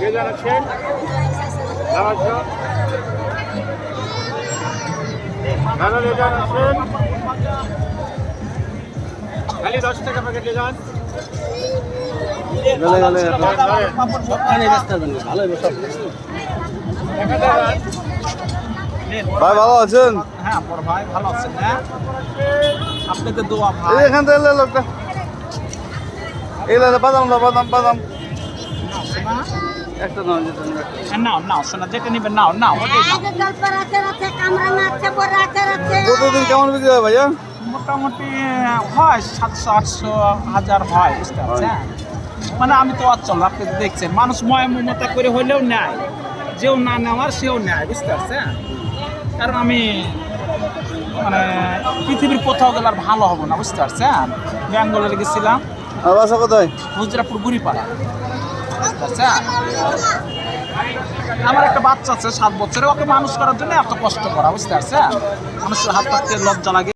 রেজান আছেন দাদা রেজান আছেন খালি 10 টাকা প্যাকেট রেজান ভাই ভালো আছেন? হ্যাঁ বড় ভাই ভালো আছেন না? আপনাদের দোয়া ভাই। এখান থেকে লোকটা এগুলো বাদাম বাদাম বাদাম একটা নাও যেটা নাও নাও শোনা যেটা নিবেন নাও নাও ওটাই নাও। প্রতিদিন কেমন বিক্রি হয় ভাইয়া? মোটামুটি হয় 700-800-1000 হয় বুঝতে পারছেন। মানে আমি তো অচল আপনি দেখছেন মানুষ মমতা করে হলেও নেয়, যেও না নেওয়ার সেও নেয় বুঝতে পারছেন। কারণ আমি মানে পৃথিবীর কোথাও গেলে আর ভালো হবো না বুঝতে পারছেন। ব্যাঙ্গালোরে গেছিলাম, আর বাসা কোথায়? হুজরাপুর গুড়িপাড়া বুঝতে পারছেন। আমার একটা বাচ্চা আছে 7 বছরে, ওকে মানুষ করার জন্য এত কষ্ট করা বুঝতে পারছেন। মানুষের হাত পাততে লজ্জা লাগে।